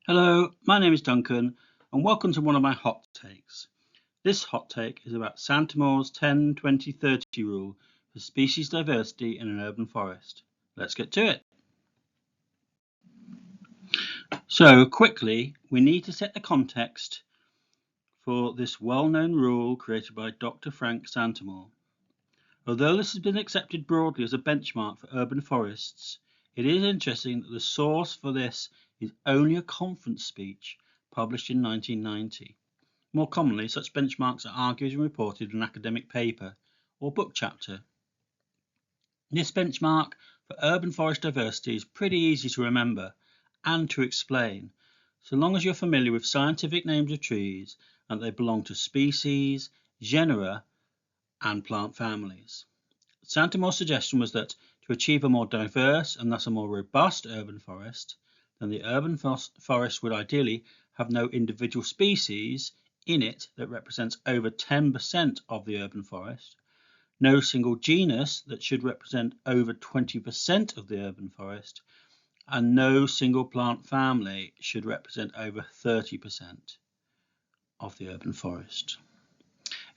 Hello, my name is Duncan and welcome to one of my hot takes. This hot take is about Santamour's 10-20-30 rule for species diversity in an urban forest. Let's get to it. So quickly, we need to set the context for this well-known rule created by Dr. Frank Santamour. Although this has been accepted broadly as a benchmark for urban forests, it is interesting that the source for this is only a conference speech published in 1990. More commonly, such benchmarks are argued and reported in an academic paper or book chapter. This benchmark for urban forest diversity is pretty easy to remember and to explain, so long as you're familiar with scientific names of trees and they belong to species, genera, and plant families. Santamour's suggestion was that to achieve a more diverse and thus a more robust urban forest, then the urban forest would ideally have no individual species in it that represents over 10% of the urban forest, no single genus that should represent over 20% of the urban forest, and no single plant family should represent over 30% of the urban forest.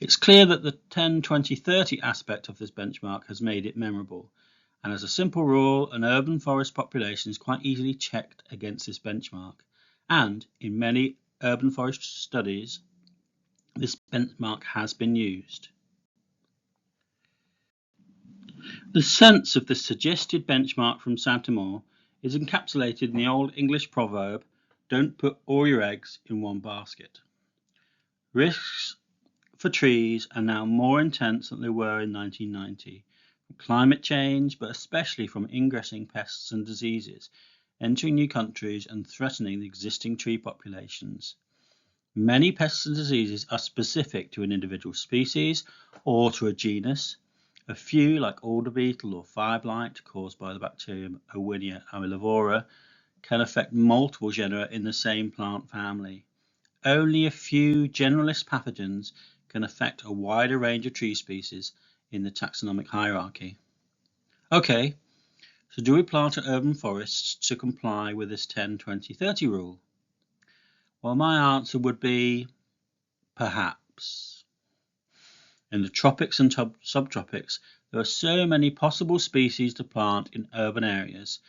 It's clear that the 10-20-30 aspect of this benchmark has made it memorable, and as a simple rule, an urban forest population is quite easily checked against this benchmark, and in many urban forest studies, this benchmark has been used. The sense of the suggested benchmark from Santamour is encapsulated in the old English proverb, "Don't put all your eggs in one basket." Risks for trees are now more intense than they were in 1990, from climate change, but especially from ingressing pests and diseases, entering new countries and threatening the existing tree populations. Many pests and diseases are specific to an individual species or to a genus. A few, like alder beetle or fireblight, caused by the bacterium Owinia amylivora, can affect multiple genera in the same plant family. Only a few generalist pathogens can affect a wider range of tree species in the taxonomic hierarchy. Okay, so do we plant our urban forests to comply with this 10-20-30 rule? Well, my answer would be perhaps. In the tropics and subtropics, there are so many possible species to plant in urban areas.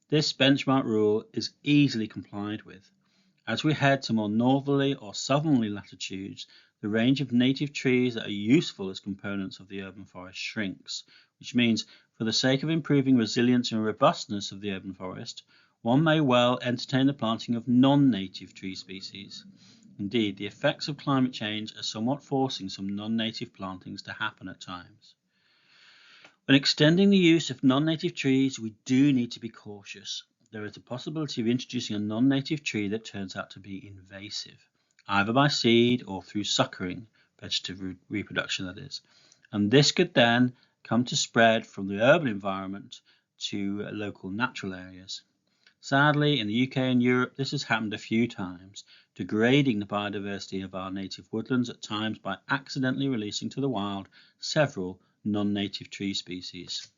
This benchmark rule is easily complied with. As we head to more northerly or southerly latitudes, the range of native trees that are useful as components of the urban forest shrinks, which means, for the sake of improving resilience and robustness of the urban forest, one may well entertain the planting of non-native tree species. Indeed, the effects of climate change are somewhat forcing some non-native plantings to happen at times. When extending the use of non-native trees, we do need to be cautious. There is a possibility of introducing a non-native tree that turns out to be invasive, either by seed or through suckering, vegetative reproduction that is, and this could then come to spread from the urban environment to local natural areas. Sadly, in the UK and Europe, this has happened a few times, degrading the biodiversity of our native woodlands at times by accidentally releasing to the wild several non-native tree species.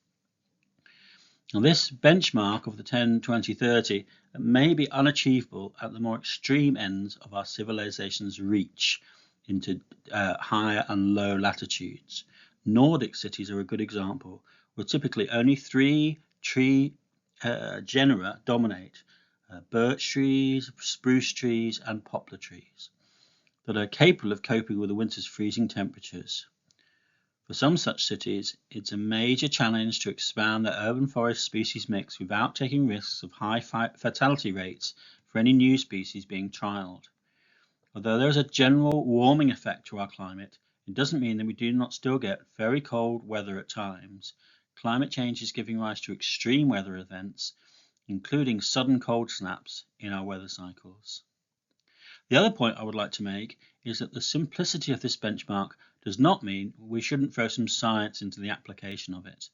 Now, this benchmark of the 10-20-30 may be unachievable at the more extreme ends of our civilization's reach into higher and low latitudes. Nordic cities are a good example, where typically only 3 tree genera dominate: birch trees, spruce trees, and poplar trees that are capable of coping with the winter's freezing temperatures. For some such cities, it's a major challenge to expand the urban forest species mix without taking risks of high fatality rates for any new species being trialled. Although there is a general warming effect to our climate, it doesn't mean that we do not still get very cold weather at times. Climate change is giving rise to extreme weather events, including sudden cold snaps in our weather cycles. The other point I would like to make is that the simplicity of this benchmark does not mean we shouldn't throw some science into the application of it.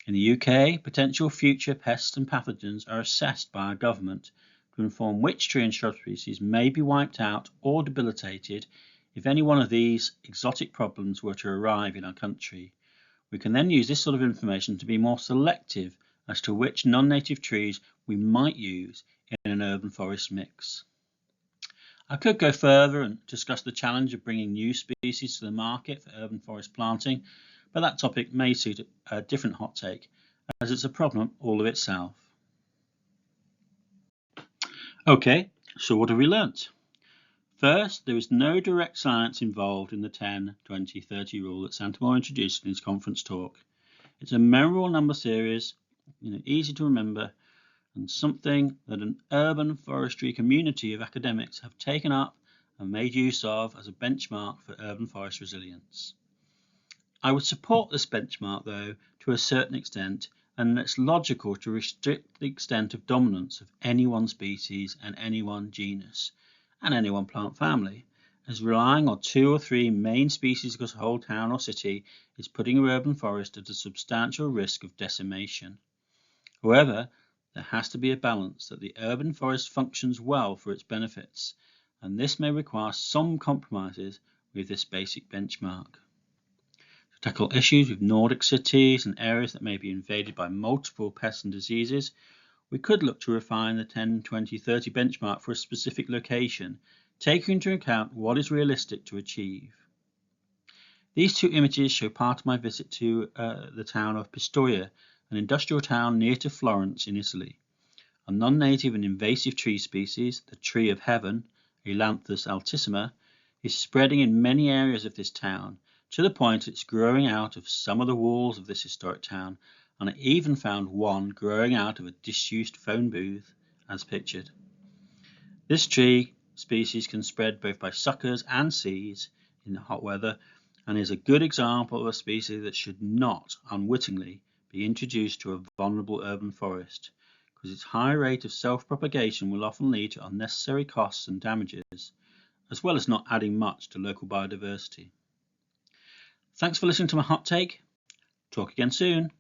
In the UK, potential future pests and pathogens are assessed by our government to inform which tree and shrub species may be wiped out or debilitated if any one of these exotic problems were to arrive in our country. We can then use this sort of information to be more selective as to which non-native trees we might use in an urban forest mix. I could go further and discuss the challenge of bringing new species to the market for urban forest planting, but that topic may suit a different hot take, as it's a problem all of itself. Okay, so what have we learnt? First, there is no direct science involved in the 10, 20, 30 rule that Santamour introduced in his conference talk. It's a memorable number series, easy to remember, and something that an urban forestry community of academics have taken up and made use of as a benchmark for urban forest resilience. I would support this benchmark, though, to a certain extent, and it's logical to restrict the extent of dominance of any one species and any one genus, and any one plant family, as relying on 2 or 3 main species across a whole town or city is putting a urban forest at a substantial risk of decimation. However, there has to be a balance that the urban forest functions well for its benefits, and this may require some compromises with this basic benchmark. To tackle issues with Nordic cities and areas that may be invaded by multiple pests and diseases, we could look to refine the 10, 20, 30 benchmark for a specific location, taking into account what is realistic to achieve. These 2 images show part of my visit to the town of Pistoia, an industrial town near to Florence in Italy. A non-native and invasive tree species, the tree of heaven, Ailanthus altissima, is spreading in many areas of this town, to the point it's growing out of some of the walls of this historic town, and I even found one growing out of a disused phone booth, as pictured. This tree species can spread both by suckers and seeds in hot weather, and is a good example of a species that should not unwittingly be introduced to a vulnerable urban forest, because its high rate of self-propagation will often lead to unnecessary costs and damages, as well as not adding much to local biodiversity. Thanks for listening to my hot take. Talk again soon.